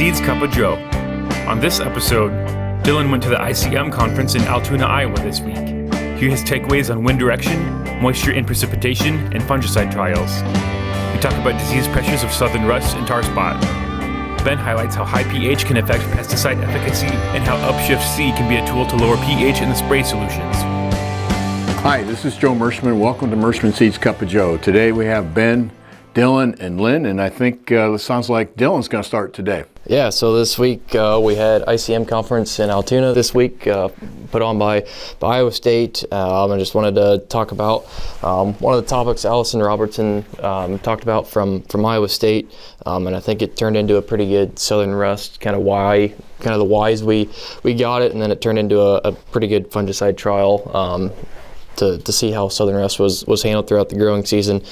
Seeds Cup of Joe. On this episode, Dylan went to the ICM Conference in Altoona, Iowa this week. Here his takeaways on wind direction, moisture and precipitation, and fungicide trials. We talk about disease pressures of southern rust and tar spot. Ben highlights how high pH can affect pesticide efficacy and how Upshift C can be a tool to lower pH in the spray solutions. Hi, this is Joe Merschman. Welcome to Merschman Seeds Cup of Joe. Today we have Ben, Dylan, and Lynn, and I think it sounds like Dylan's going to start today. Yeah, so this week we had ICM Conference in Altoona this week, put on by Iowa State. I just wanted to talk about one of the topics Allison Robertson talked about from Iowa State, and I think it turned into a pretty good southern rust, kind of the whys we got it, and then it turned into a pretty good fungicide trial. To see how southern rust was handled throughout the growing season.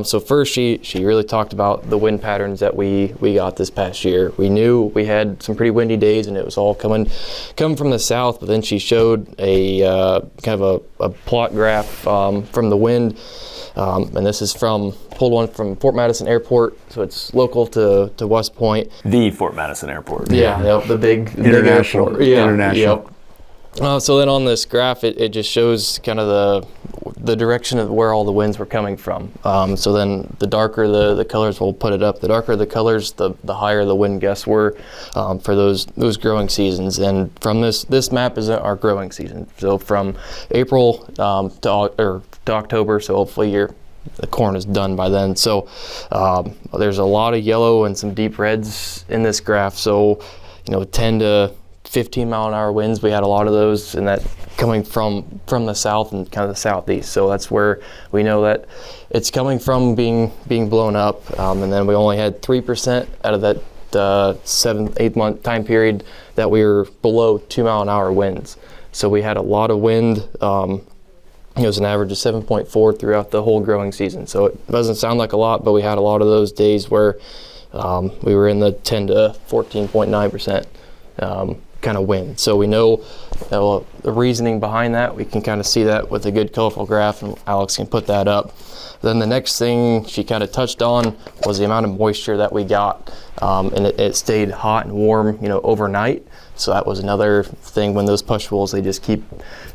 So first, she really talked about the wind patterns that we got this past year. We knew we had some pretty windy days, and it was all coming from the south. But then she showed a kind of a plot graph from the wind, and this is pulled one from Fort Madison Airport, so it's local to West Point. The Fort Madison Airport. Yeah, yep, the big International. airport. Yeah, International. Yep. So then on this graph, it just shows kind of the direction of where all the winds were coming from. So then the darker the colors, we'll put it up, the darker the colors, the higher the wind gusts were for those growing seasons. And from this map is our growing season. So from April to October, so hopefully the corn is done by then. So there's a lot of yellow and some deep reds in this graph. So 10 to 15 mile an hour winds, we had a lot of those, and that coming from the south and kind of the southeast. So that's where we know that it's coming from being blown up. And then we only had 3% out of that 7-8 month time period that we were below 2 mile an hour winds. So we had a lot of wind. It was an average of 7.4 throughout the whole growing season. So it doesn't sound like a lot, but we had a lot of those days where we were in the 10 to 14.9% kind of wind. So we know the reasoning behind that. We can kind of see that with a good colorful graph, and Alex can put that up. Then the next thing she kind of touched on was the amount of moisture that we got, and it stayed hot and warm, overnight. So that was another thing. When those pustules, they just keep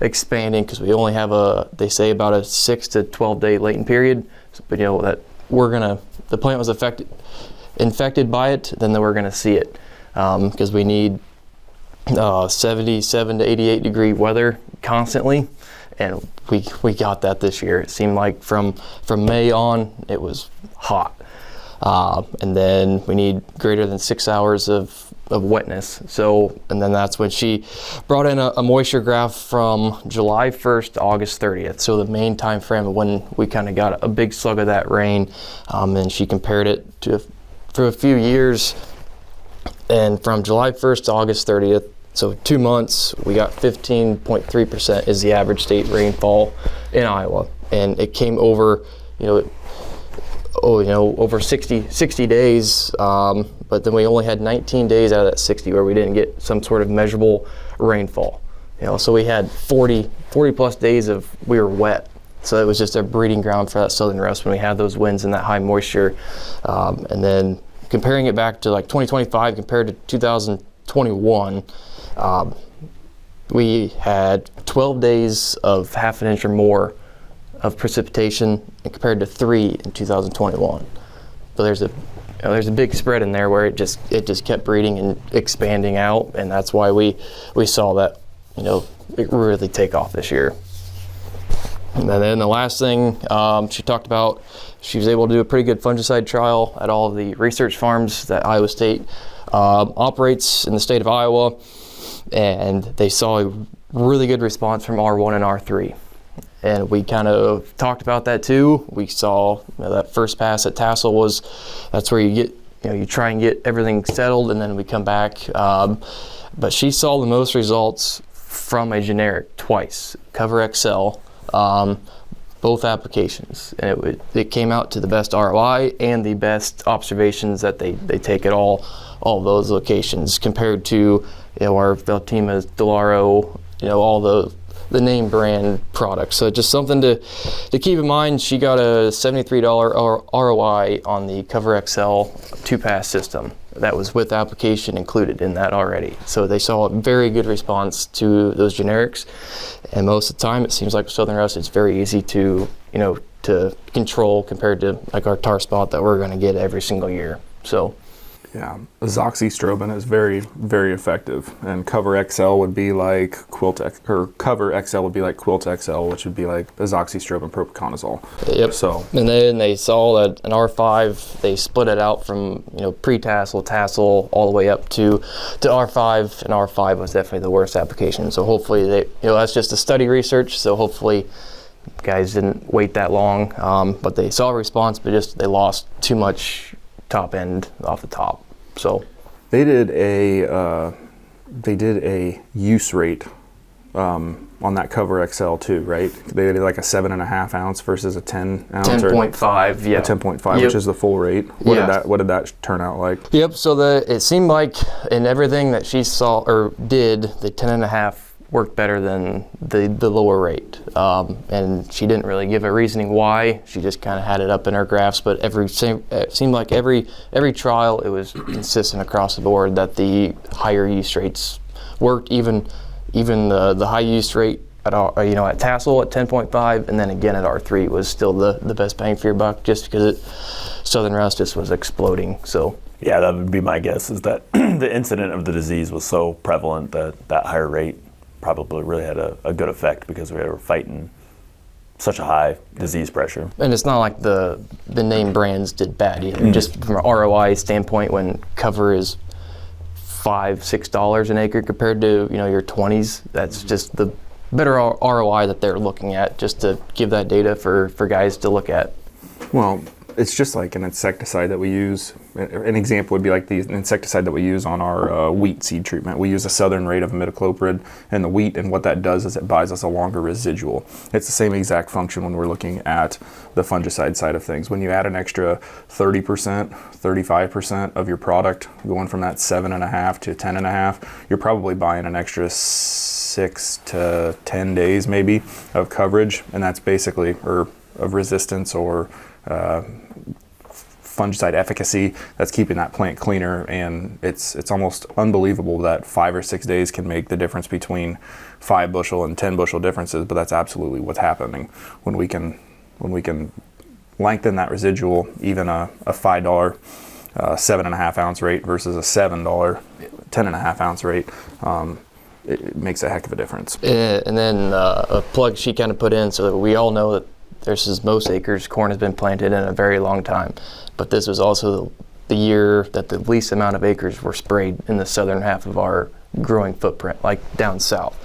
expanding because we only have they say about a 6 to 12 day latent period. But that the plant was infected by it, then we're gonna see it because we need 77 to 88 degree weather constantly, and we got that this year. It seemed like from May on it was hot, and then we need greater than 6 hours of wetness. So, and then that's when she brought in a moisture graph from July 1st to August 30th. So the main time frame of when we kind of got a big slug of that rain, and she compared it for a few years. And from July 1st to August 30th, so 2 months, we got 15.3% is the average state rainfall in Iowa. And it came over, over 60 days, but then we only had 19 days out of that 60 where we didn't get some sort of measurable rainfall. So we had 40 plus days we were wet. So it was just a breeding ground for that southern rust when we had those winds and that high moisture. And then comparing it back to like 2025 compared to 2021, we had 12 days of half an inch or more of precipitation, and compared to 3 in 2021. So there's a big spread in there where it just kept breeding and expanding out, and that's why we saw that it really take off this year. And then the last thing she talked about, she was able to do a pretty good fungicide trial at all of the research farms that Iowa State operates in the state of Iowa, and they saw a really good response from R1 and R3. And we kind of talked about that too. We saw that first pass at Tassel that's where you try and get everything settled, and then we come back. But she saw the most results from a generic twice, Cover XL, both applications, and it came out to the best ROI and the best observations that they take at all of those locations compared to our Veltimas, Delaro, all the name brand product. So just something to keep in mind. She got a $73 ROI on the Cover XL 2-pass system. That was with application included in that already. So they saw a very good response to those generics. And most of the time, it seems like with Southern Rust, it's very easy to, to control compared to like our tar spot that we're going to get every single year. So. Yeah, azoxystrobin is very, very effective, and Cover XL would be like Cover XL would be like Quilt XL, which would be like azoxystrobin propiconazole. Yep. So, and then they saw that an R5, they split it out from pre-tassel, tassel, all the way up to R5, and R5 was definitely the worst application. So hopefully they, that's just a study research. So hopefully guys didn't wait that long, but they saw a response, but just they lost too much top end off the top. So they did a use rate on that Cover XL too, right? They did like a 7.5 ounce versus a 10 ounce. 10.5, yeah. 10.5, yep. Which is the full rate. What did that turn out like? Yep. So it seemed like in everything that she saw or did, the 10.5 worked better than the lower rate, and she didn't really give a reasoning why. She just kind of had it up in her graphs, but it seemed like every trial it was consistent across the board that the higher use rates worked. Even the high use rate at at tassel at 10.5, and then again at R3 was still the best bang for your buck, just because Southern Rust just was exploding. So. Yeah, that would be my guess, is that the incident of the disease was so prevalent that higher rate probably really had a good effect, because we were fighting such a high disease pressure. And it's not like the name brands did bad either. Just from an ROI standpoint, when cover is $5-6 an acre compared to your 20s, that's just the better ROI that they're looking at, just to give that data for guys to look at. Well, it's just like an insecticide that we use. An example would be like the insecticide that we use on our wheat seed treatment. We use a southern rate of imidacloprid in the wheat, and what that does is it buys us a longer residual. It's the same exact function when we're looking at the fungicide side of things. When you add an extra 30%, 35% of your product, going from that 7.5 to 10.5, you're probably buying an extra 6 to 10 days maybe of coverage, and that's basically, or of resistance, or fungicide efficacy, that's keeping that plant cleaner. And it's almost unbelievable that 5 or 6 days can make the difference between 5 bushel and 10 bushel differences, but that's absolutely what's happening when we can lengthen that residual. Even a $5 7.5 ounce rate versus a $7 10.5 ounce rate, it makes a heck of a difference. And then a plug she kind of put in, so that we all know that versus most acres, corn has been planted in a very long time. But this was also the year that the least amount of acres were sprayed in the southern half of our growing footprint, like down south.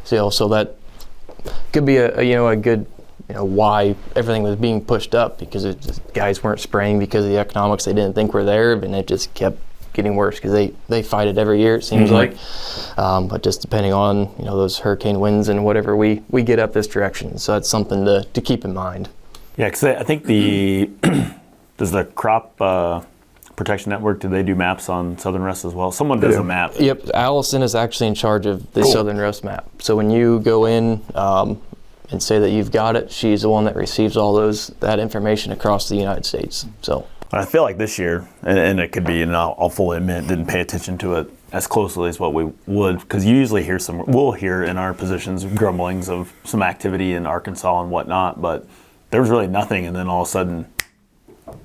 So that could be a good why everything was being pushed up, because guys weren't spraying because of the economics they didn't think were there, and it just kept getting worse because they fight it every year, it seems like. But just depending on those hurricane winds and whatever we get up this direction, so that's something to keep in mind. Yeah, because I think does the crop protection network, do they do maps on Southern Rust as well? Someone does a map. Yep, Allison is actually in charge of the Southern Rust map. So when you go in and say that you've got it, she's the one that receives all that information across the United States. So I feel like this year, and it could be, and I'll fully admit, didn't pay attention to it as closely as what we would, because you usually we'll hear in our positions grumblings of some activity in Arkansas and whatnot, but there was really nothing, and then all of a sudden,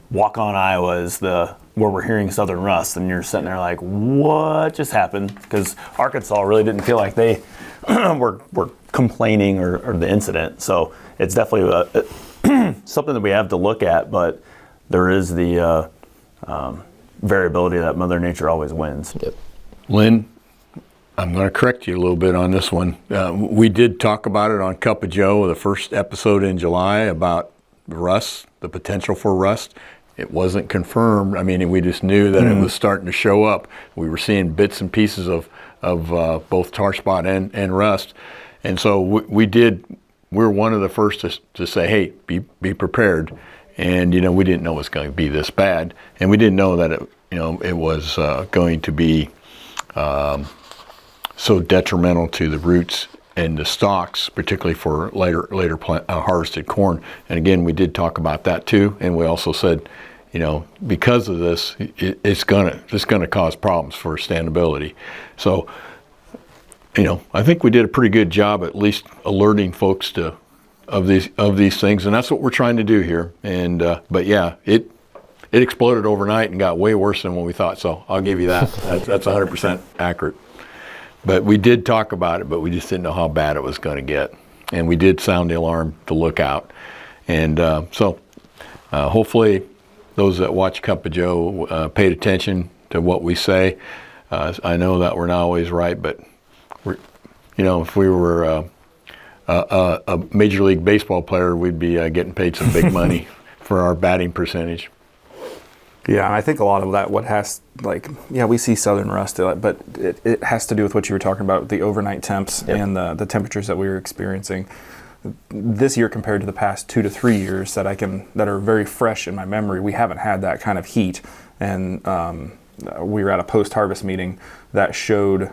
Walk-On Iowa is where we're hearing Southern Rust, and you're sitting there like, what just happened? Because Arkansas really didn't feel like they were complaining or the incident, so it's definitely something that we have to look at, but there is the variability that Mother Nature always wins. Yep. Lynn, I'm going to correct you a little bit on this one. We did talk about it on Cup of Joe, the first episode in July, about rust, the potential for rust. It wasn't confirmed. I mean, we just knew that it was starting to show up. We were seeing bits and pieces of both tar spot and rust. And so we're one of the first to say, hey, be prepared. And, we didn't know it was going to be this bad. And we didn't know that it was going to be so detrimental to the roots and the stalks, particularly for later harvested corn. And again, we did talk about that too, and we also said, because of this, it's gonna cause problems for standability. So, I think we did a pretty good job at least alerting folks of these things, and that's what we're trying to do here. And but yeah, it exploded overnight and got way worse than what we thought. So I'll give you that. That's 100% accurate. But we did talk about it, but we just didn't know how bad it was going to get. And we did sound the alarm to look out. And so hopefully those that watch Cup of Joe paid attention to what we say. I know that we're not always right, but if we were a Major League Baseball player, we'd be getting paid some big money for our batting percentage. Yeah, and I think a lot of that, we see southern rust, but it has to do with what you were talking about, the overnight temps and the temperatures that we were experiencing this year compared to the past 2 to 3 years that are very fresh in my memory. We haven't had that kind of heat, and we were at a post-harvest meeting that showed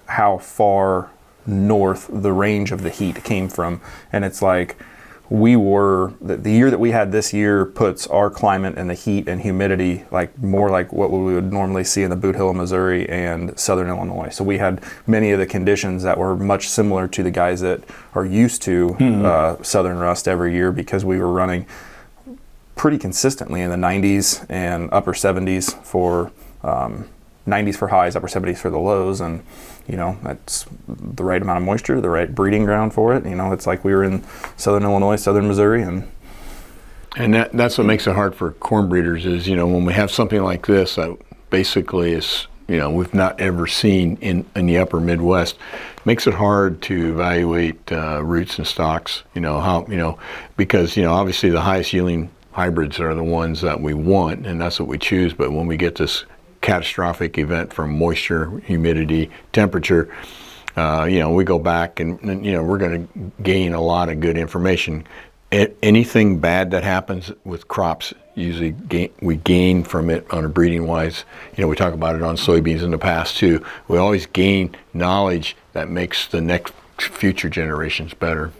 how far north the range of the heat came from, and it's like the year that we had this year puts our climate and the heat and humidity more like what we would normally see in the Boot Hill, Missouri and Southern Illinois. So we had many of the conditions that were much similar to the guys that are used to southern rust every year, because we were running pretty consistently in the 90s and upper 70s for 90s for highs, upper 70s for the lows, and that's the right amount of moisture, the right breeding ground for it. It's like we were in Southern Illinois, Southern Missouri, and that's what makes it hard for corn breeders is, when we have something like this that basically is, we've not ever seen in the upper Midwest, makes it hard to evaluate roots and stocks, because, obviously the highest yielding hybrids are the ones that we want, and that's what we choose. But when we get this catastrophic event from moisture, humidity, temperature, we go back and we're going to gain a lot of good information. Anything bad that happens with crops, usually we gain from it on a breeding wise. We talk about it on soybeans in the past too. We always gain knowledge that makes the next future generations better.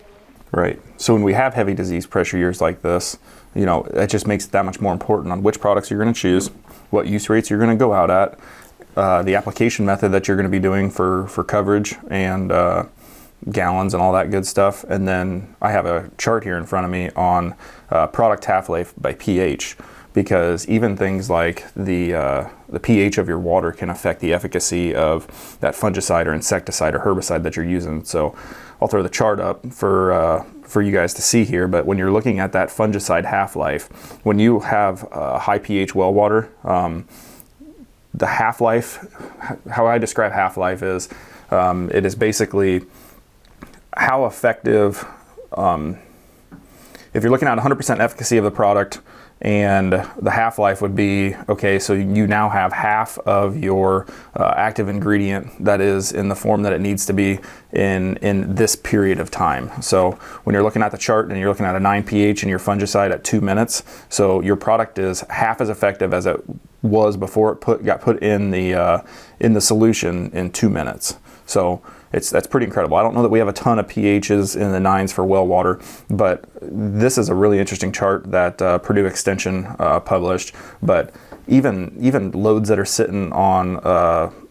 Right. So when we have heavy disease pressure years like this, it just makes it that much more important on which products you're going to choose, what use rates you're going to go out at, the application method that you're going to be doing for coverage and gallons and all that good stuff. And then I have a chart here in front of me on product half-life by pH, because even things like the pH of your water can affect the efficacy of that fungicide or insecticide or herbicide that you're using. So I'll throw the chart up for you guys to see here, but when you're looking at that fungicide half-life, when you have high pH well water, the half-life, how I describe half-life is, it is basically how effective, if you're looking at 100% efficacy of the product, and the half-life would be, okay, so you now have half of your active ingredient that is in the form that it needs to be in this period of time. So when you're looking at the chart and you're looking at a 9 pH and your fungicide at 2 minutes, so your product is half as effective as it was before it got put in the solution in 2 minutes. So that's pretty incredible. I don't know that we have a ton of pHs in the 9s for well water, but this is a really interesting chart that Purdue Extension published. But even loads that are sitting on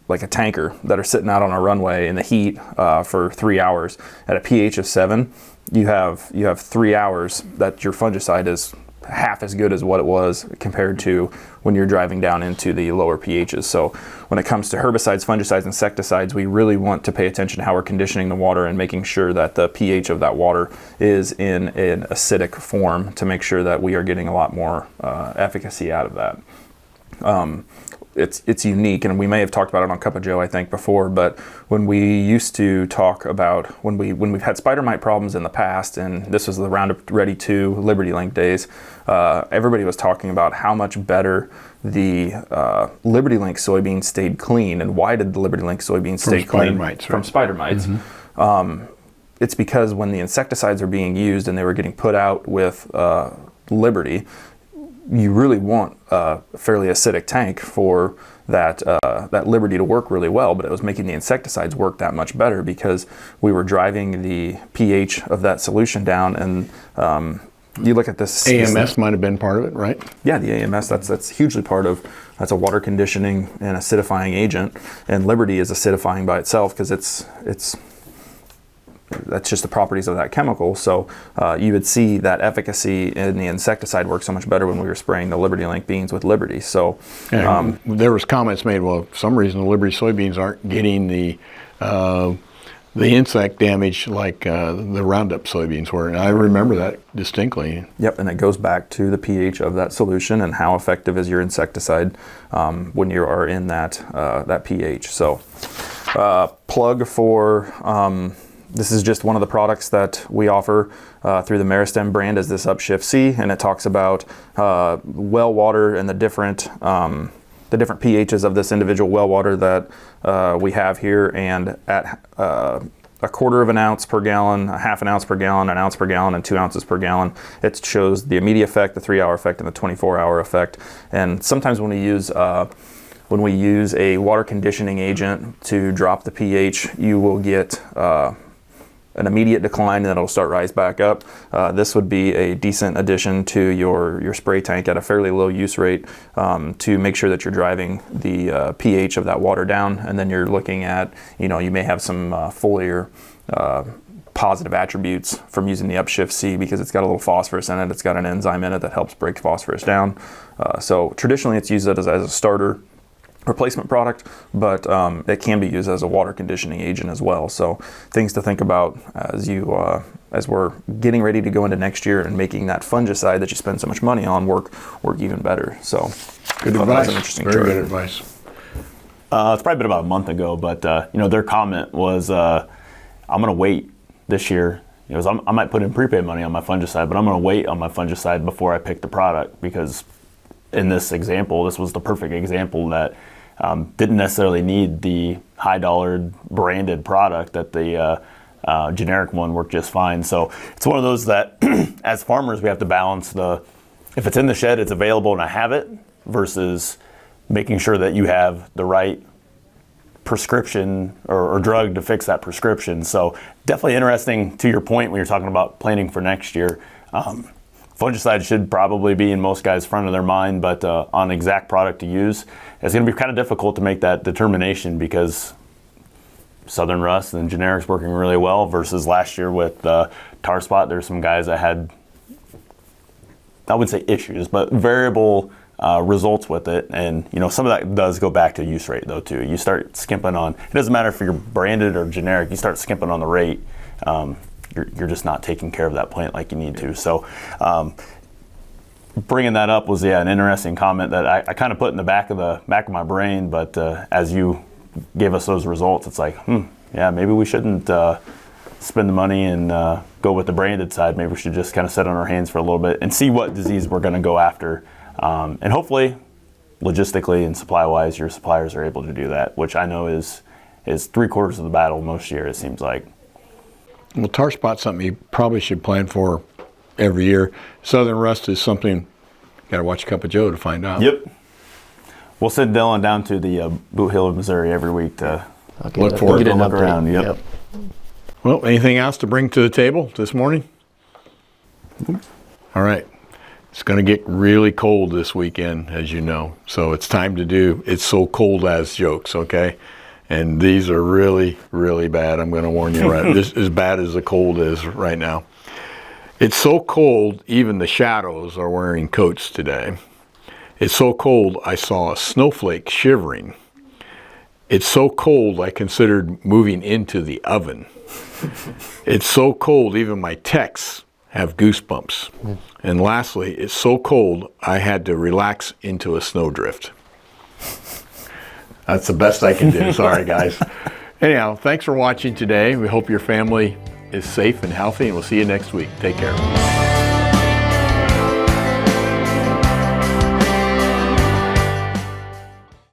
like a tanker that are sitting out on a runway in the heat for 3 hours at a pH of 7, you have 3 hours that your fungicide is half as good as what it was compared to when you're driving down into the lower pHs. So when it comes to herbicides, fungicides, insecticides, we really want to pay attention to how we're conditioning the water and making sure that the pH of that water is in an acidic form to make sure that we are getting a lot more efficacy out of that. It's unique, and we may have talked about it on Cup of Joe, I think, before, but when we used to talk about when we've had spider mite problems in the past, and this was the Roundup Ready 2 Liberty Link days, everybody was talking about how much better the Liberty Link soybeans stayed clean. And why did the Liberty Link soybeans stay clean? From spider mites. Mm-hmm. It's because when the insecticides are being used and they were getting put out with Liberty, you really want a fairly acidic tank for that Liberty to work really well, but it was making the insecticides work that much better because we were driving the pH of that solution down. And you look at this. AMS might have been part of it, right? Yeah, the AMS, that's hugely part of, that's a water conditioning and acidifying agent. And Liberty is acidifying by itself because that's just the properties of that chemical. So you would see that efficacy in the insecticide work so much better when we were spraying the Liberty Link beans with Liberty. So there was comments made, well, for some reason the Liberty soybeans aren't getting the insect damage like the Roundup soybeans were, and I remember that distinctly. Yep, and it goes back to the pH of that solution and how effective is your insecticide when you are in that pH. So plug for this is just one of the products that we offer through the Merschman brand, is this Upshift C, and it talks about well water and the different pHs of this individual well water that we have here, and at a quarter of an ounce per gallon, a half an ounce per gallon, an ounce per gallon, and 2 ounces per gallon. It shows the immediate effect, the 3-hour effect, and the 24-hour effect. And sometimes when we use a water conditioning agent to drop the pH, you will get an immediate decline, and then it'll start rise back up. This would be a decent addition to your spray tank at a fairly low use rate to make sure that you're driving the pH of that water down. And then you're looking at, you may have some foliar positive attributes from using the Upshift C because it's got a little phosphorus in it. It's got an enzyme in it that helps break phosphorus down. So traditionally it's used as a starter replacement product, but it can be used as a water conditioning agent as well. So things to think about as we're getting ready to go into next year and making that fungicide that you spend so much money on work even better. So good advice. Very good advice. It's probably been about a month ago, but their comment was, I'm going to wait this year. I might put in prepaid money on my fungicide, but I'm going to wait on my fungicide before I pick the product, because in this example, this was the perfect example that didn't necessarily need the high-dollar branded product, that the generic one worked just fine. So it's one of those that as farmers we have to balance if it's in the shed, it's available and I have it, versus making sure that you have the right prescription or drug to fix that prescription. So definitely interesting to your point when you're talking about planning for next year. Fungicide should probably be in most guys' front of their mind, but on exact product to use, it's going to be kind of difficult to make that determination, because Southern Rust and generics working really well versus last year with tar spot. There's some guys that had, I wouldn't say issues, but variable results with it. And some of that does go back to use rate though too. You start skimping on, it doesn't matter if you're branded or generic, you start skimping on the rate. You're just not taking care of that plant like you need to. So bringing that up was an interesting comment that I kind of put in the back of my brain, but as you gave us those results, it's like, maybe we shouldn't spend the money and go with the branded side. Maybe we should just kind of sit on our hands for a little bit and see what disease we're going to go after. And hopefully, logistically and supply-wise, your suppliers are able to do that, which I know is 3/4 of the battle most year, it seems like. Well, tar spot's something you probably should plan for every year. Southern Rust is something, got to watch Cup of Joe to find out. Yep. We'll send Dylan down to the Boot Hill of Missouri every week to look forward to look around. Yep. Well, anything else to bring to the table this morning? All right. It's going to get really cold this weekend, as you know. So it's time to do It's So Cold As jokes, okay? And these are really, really bad. I'm going to warn you, right? This is as bad as the cold is right now. It's so cold, even the shadows are wearing coats today. It's so cold, I saw a snowflake shivering. It's so cold, I considered moving into the oven. It's so cold, even my texts have goosebumps. And lastly, it's so cold, I had to relax into a snowdrift. That's the best I can do. Sorry, guys. Anyhow, thanks for watching today. We hope your family is safe and healthy, and we'll see you next week. Take care.